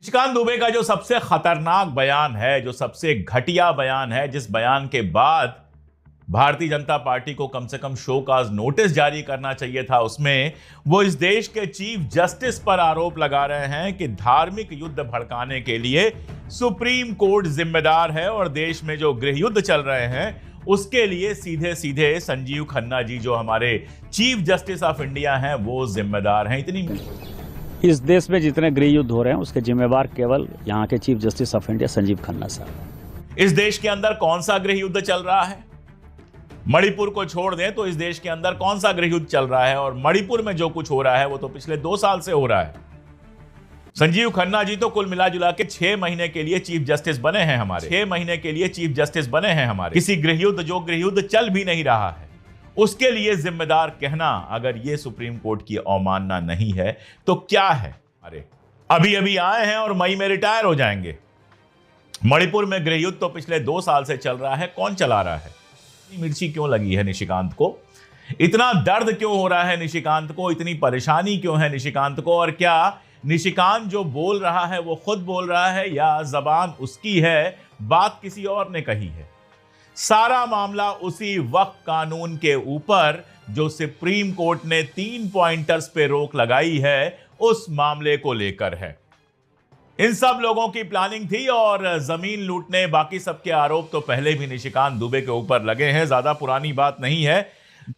निशिकांत दुबे का जो सबसे खतरनाक बयान है, जो सबसे घटिया बयान है, जिस बयान के बाद भारतीय जनता पार्टी को कम से कम शो कॉज नोटिस जारी करना चाहिए था, उसमें वो इस देश के चीफ जस्टिस पर आरोप लगा रहे हैं कि धार्मिक युद्ध भड़काने के लिए सुप्रीम कोर्ट जिम्मेदार है और देश में जो गृह युद्ध चल रहे हैं उसके लिए सीधे सीधे संजीव खन्ना जी जो हमारे चीफ जस्टिस ऑफ इंडिया हैं वो जिम्मेदार हैं। इतनी इस देश में जितने गृह युद्ध हो रहे हैं उसके जिम्मेवार केवल यहाँ के chief justice of India Sanjeev Khanna साहब। इस देश के अंदर कौन सा गृह युद्ध चल रहा है? मणिपुर को छोड़ दें तो इस देश के अंदर कौन सा गृह युद्ध चल रहा है? और मणिपुर में जो कुछ हो रहा है वो तो पिछले 2 साल से हो रहा है। संजीव खन्ना जी तो कुल मिला जुला के 6 महीने के लिए चीफ जस्टिस बने हैं हमारे, 6 महीने के लिए चीफ जस्टिस बने हैं हमारे। किसी गृह युद्ध, जो गृह युद्ध चल भी नहीं रहा है, उसके लिए जिम्मेदार कहना अगर ये सुप्रीम कोर्ट की अवमानना नहीं है तो क्या है? अरे अभी अभी आए हैं और मई में रिटायर हो जाएंगे। मणिपुर में गृह युद्ध तो पिछले 2 साल से चल रहा है, कौन चला रहा है? इतनी मिर्ची क्यों लगी है निशिकांत को? इतना दर्द क्यों हो रहा है निशिकांत को? इतनी परेशानी क्यों है निशिकांत को? और क्या निशिकांत जो बोल रहा है वो खुद बोल रहा है या जबान उसकी है, बात किसी और ने कही है? सारा मामला उसी वक्फ कानून के ऊपर जो सुप्रीम कोर्ट ने 3 पॉइंटर्स पे रोक लगाई है उस मामले को लेकर है। इन सब लोगों की प्लानिंग थी और जमीन लूटने, बाकी सबके आरोप तो पहले भी निशिकांत दुबे के ऊपर लगे हैं, ज्यादा पुरानी बात नहीं है।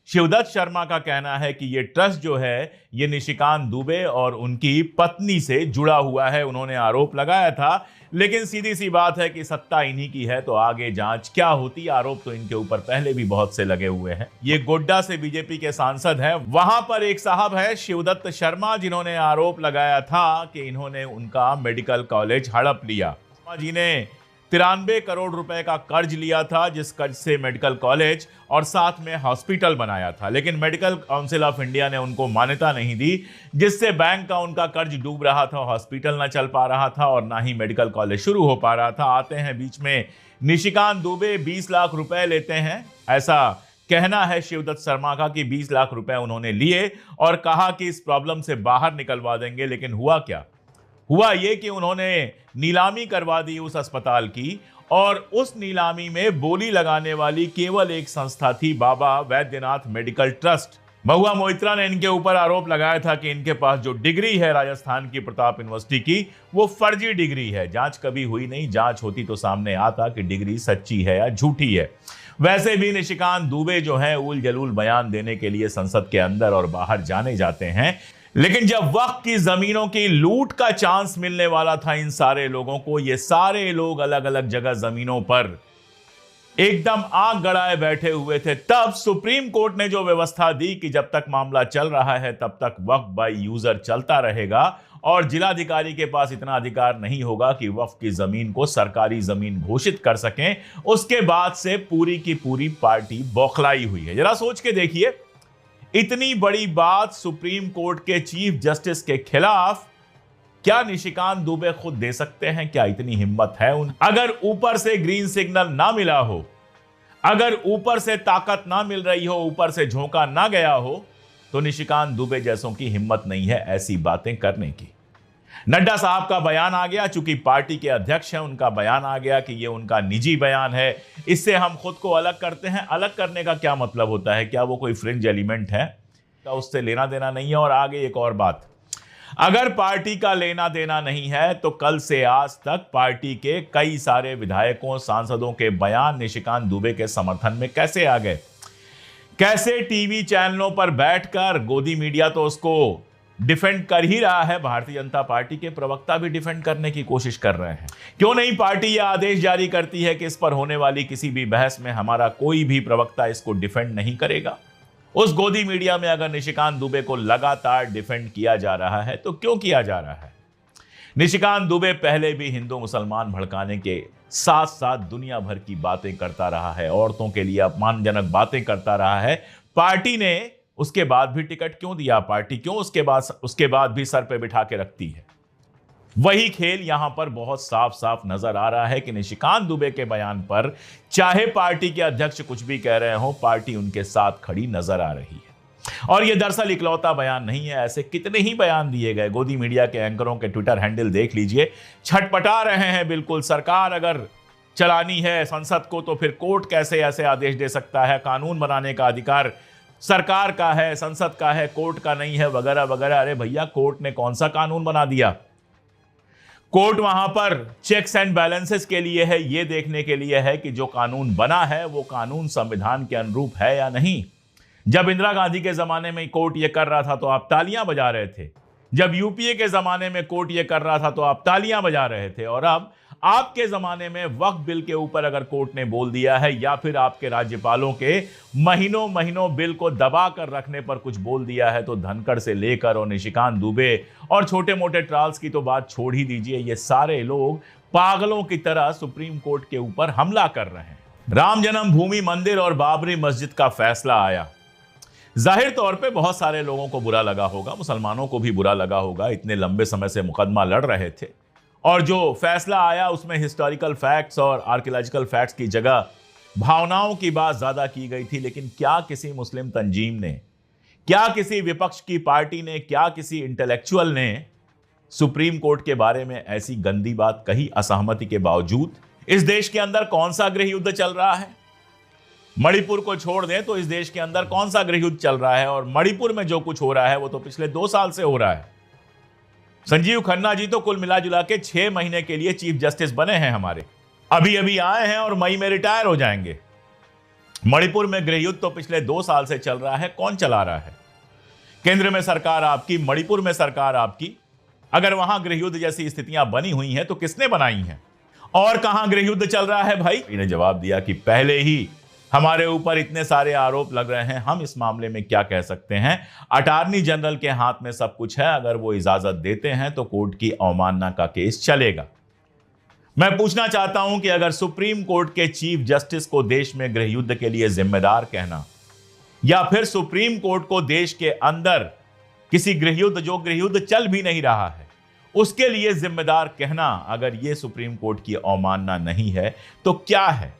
शिवदत्त शर्मा का कहना है कि ये ट्रस्ट जो है ये निशिकांत दुबे और उनकी पत्नी से जुड़ा हुआ है, उन्होंने आरोप लगाया था। लेकिन सीधी सी बात है कि सत्ता इन्हीं की है तो आगे जांच क्या होती? आरोप तो इनके ऊपर पहले भी बहुत से लगे हुए हैं। ये गोड्डा से बीजेपी के सांसद हैं, वहां पर एक साहब है शिवदत्त शर्मा जिन्होंने आरोप लगाया था कि इन्होंने उनका मेडिकल कॉलेज हड़प लिया। जी ने 93 करोड़ रुपए का कर्ज लिया था, जिस कर्ज से मेडिकल कॉलेज और साथ में हॉस्पिटल बनाया था, लेकिन मेडिकल काउंसिल ऑफ इंडिया ने उनको मान्यता नहीं दी, जिससे बैंक का उनका कर्ज डूब रहा था, हॉस्पिटल ना चल पा रहा था और ना ही मेडिकल कॉलेज शुरू हो पा रहा था। आते हैं बीच में निशिकांत दुबे 20 लाख रुपए लेते हैं, ऐसा कहना है शिवदत्त शर्मा का कि 20 लाख रुपए उन्होंने लिए और कहा कि इस प्रॉब्लम से बाहर निकलवा देंगे। लेकिन हुआ क्या? हुआ ये कि उन्होंने नीलामी करवा दी उस अस्पताल की और उस नीलामी में बोली लगाने वाली केवल एक संस्था थी, बाबा वैद्यनाथ मेडिकल ट्रस्ट। महुआ मोइत्रा ने इनके ऊपर आरोप लगाया था कि इनके पास जो डिग्री है राजस्थान की प्रताप यूनिवर्सिटी की वो फर्जी डिग्री है। जांच कभी हुई नहीं, जांच होती तो सामने आता कि डिग्री सच्ची है या झूठी है। वैसे भी निशिकांत दुबे जो है उल जलूल बयान देने के लिए संसद के अंदर और बाहर जाने जाते हैं, लेकिन जब वक्त की जमीनों की लूट का चांस मिलने वाला था इन सारे लोगों को, ये सारे लोग अलग अलग जगह जमीनों पर एकदम आग गड़ाए बैठे हुए थे, तब सुप्रीम कोर्ट ने जो व्यवस्था दी कि जब तक मामला चल रहा है तब तक वक्फ बाय यूजर चलता रहेगा और जिलाधिकारी के पास इतना अधिकार नहीं होगा कि वक्फ की जमीन को सरकारी जमीन घोषित कर सकें। उसके बाद से पूरी की पूरी पार्टी बौखलाई हुई है। जरा सोच के देखिए, इतनी बड़ी बात सुप्रीम कोर्ट के चीफ जस्टिस के खिलाफ क्या निशिकांत दुबे खुद दे सकते हैं? क्या इतनी हिम्मत है उन? अगर ऊपर से ग्रीन सिग्नल ना मिला हो, अगर ऊपर से ताकत ना मिल रही हो, ऊपर से झोंका ना गया हो, तो निशिकांत दुबे जैसों की हिम्मत नहीं है ऐसी बातें करने की। नड्डा साहब का बयान आ गया, चूंकि पार्टी के अध्यक्ष हैं, उनका बयान आ गया कि यह उनका निजी बयान है, इससे हम खुद को अलग करते हैं। अलग करने का क्या मतलब होता है? क्या वो कोई फ्रिंज एलिमेंट है? क्या उससे लेना देना नहीं है? और आगे एक और बात, अगर पार्टी का लेना देना नहीं है तो कल से आज तक पार्टी के कई सारे विधायकों, सांसदों के बयान निशिकांत दुबे के समर्थन में कैसे आ गए? कैसे टीवी चैनलों पर बैठकर, गोदी मीडिया तो उसको डिफेंड कर ही रहा है, भारतीय जनता पार्टी के प्रवक्ता भी डिफेंड करने की कोशिश कर रहे हैं। क्यों नहीं पार्टी यह आदेश जारी करती है कि इस पर होने वाली किसी भी बहस में हमारा कोई भी प्रवक्ता इसको डिफेंड नहीं करेगा? उस गोदी मीडिया में अगर निशिकांत दुबे को लगातार डिफेंड किया जा रहा है तो क्यों किया जा रहा है? निशिकांत दुबे पहले भी हिंदू मुसलमान भड़काने के साथ साथ दुनिया भर की बातें करता रहा है, औरतों के लिए अपमानजनक बातें करता रहा है। पार्टी ने उसके बाद भी टिकट क्यों दिया? पार्टी क्यों उसके बाद भी सर पे बिठा के रखती है? वही खेल यहां पर बहुत साफ साफ नजर आ रहा है कि निशिकांत दुबे के बयान पर चाहे पार्टी के अध्यक्ष कुछ भी कह रहे हो, पार्टी उनके साथ खड़ी नजर आ रही है। और यह दरअसल इकलौता बयान नहीं है, ऐसे कितने ही बयान दिए गए। गोदी मीडिया के एंकरों के ट्विटर हैंडल देख लीजिए, छटपटा रहे हैं बिल्कुल। सरकार अगर चलानी है संसद को तो फिर कोर्ट कैसे ऐसे आदेश दे सकता है, कानून बनाने का अधिकार सरकार का है, संसद का है, कोर्ट का नहीं है, वगैरह वगैरह। अरे भैया, कोर्ट ने कौन सा कानून बना दिया? कोर्ट वहां पर चेक्स एंड बैलेंसेस के लिए है, यह देखने के लिए है कि जो कानून बना है वो कानून संविधान के अनुरूप है या नहीं। जब इंदिरा गांधी के जमाने में कोर्ट यह कर रहा था तो आप तालियां बजा रहे थे, जब यूपीए के जमाने में कोर्ट यह कर रहा था तो आप तालियां बजा रहे थे, और अब आपके जमाने में वक्फ बिल के ऊपर अगर कोर्ट ने बोल दिया है या फिर आपके राज्यपालों के महीनों महीनों बिल को दबा कर रखने पर कुछ बोल दिया है, तो धनखड़ से लेकर और निशिकांत दुबे और छोटे मोटे ट्रायल्स की तो बात छोड़ ही दीजिए, ये सारे लोग पागलों की तरह सुप्रीम कोर्ट के ऊपर हमला कर रहे हैं। राम जन्मभूमि मंदिर और बाबरी मस्जिद का फैसला आया। जाहिर तौर पे बहुत सारे लोगों को बुरा लगा होगा, मुसलमानों को भी बुरा लगा होगा, इतने लंबे समय से मुकदमा लड़ रहे थे और जो फैसला आया उसमें हिस्टोरिकल फैक्ट्स और आर्कियोलॉजिकल फैक्ट्स की जगह भावनाओं की बात ज्यादा की गई थी। लेकिन क्या किसी मुस्लिम तंजीम ने, क्या किसी विपक्ष की पार्टी ने, क्या किसी इंटेलेक्चुअल ने सुप्रीम कोर्ट के बारे में ऐसी गंदी बात कही असहमति के बावजूद? इस देश के अंदर कौन सा गृह युद्ध चल रहा है? मणिपुर को छोड़ दें तो इस देश के अंदर कौन सा गृह युद्ध चल रहा है, और मणिपुर में जो कुछ हो रहा है वो तो पिछले 2 साल से हो रहा है। संजीव खन्ना जी तो कुल मिला जुला के 6 महीने के लिए चीफ जस्टिस बने हैं हमारे, अभी अभी आए हैं और मई में रिटायर हो जाएंगे। मणिपुर में गृह युद्ध तो पिछले 2 साल से चल रहा है। कौन चला रहा है? केंद्र में सरकार आपकी, मणिपुर में सरकार आपकी। अगर वहां गृह युद्ध जैसी स्थितियां बनी हुई हैं तो किसने बनाई हैं? और कहां गृह युद्ध चल रहा है भाई? इन्हें जवाब दिया कि पहले ही हमारे ऊपर इतने सारे आरोप लग रहे हैं, हम इस मामले में क्या कह सकते हैं। अटॉर्नी जनरल के हाथ में सब कुछ है, अगर वो इजाजत देते हैं तो कोर्ट की अवमानना का केस चलेगा। मैं पूछना चाहता हूं कि अगर सुप्रीम कोर्ट के चीफ जस्टिस को देश में गृह युद्ध के लिए जिम्मेदार कहना, या फिर सुप्रीम कोर्ट को देश के अंदर किसी गृह युद्ध, जो गृह युद्ध चल भी नहीं रहा है, उसके लिए जिम्मेदार कहना, अगर यह सुप्रीम कोर्ट की अवमानना नहीं है तो क्या है?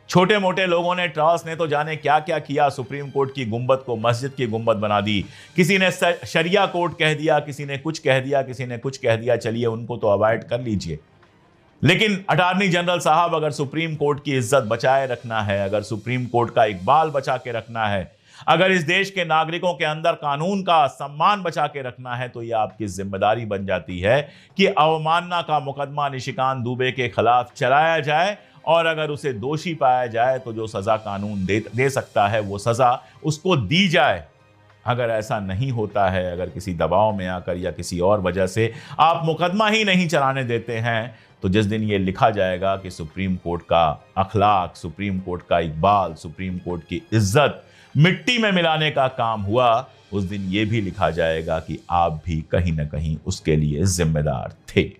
छोटे मोटे लोगों ने, ट्रायल्स ने तो जाने क्या क्या किया। सुप्रीम कोर्ट की गुंबद को मस्जिद की गुंबद बना दी, किसी ने शरिया कोर्ट कह दिया, किसी ने कुछ कह दिया, किसी ने कुछ कह दिया। चलिए उनको तो अवॉइड कर लीजिए, लेकिन अटॉर्नी जनरल साहब, अगर सुप्रीम कोर्ट की इज्जत बचाए रखना है, अगर सुप्रीम कोर्ट का इकबाल बचा के रखना है, अगर इस देश के नागरिकों के अंदर कानून का सम्मान बचा के रखना है, तो यह आपकी जिम्मेदारी बन जाती है कि अवमानना का मुकदमा निशिकांत दुबे के खिलाफ चलाया जाए, और अगर उसे दोषी पाया जाए तो जो सजा कानून दे सकता है वो सजा उसको दी जाए। अगर ऐसा नहीं होता है, अगर किसी दबाव में आकर या किसी और वजह से आप मुकदमा ही नहीं चलाने देते हैं, तो जिस दिन ये लिखा जाएगा कि सुप्रीम कोर्ट का अखलाक, सुप्रीम कोर्ट का इकबाल, सुप्रीम कोर्ट की इज्जत मिट्टी में मिलाने का काम हुआ, उस दिन ये भी लिखा जाएगा कि आप भी कहीं ना कहीं उसके लिए जिम्मेदार थे।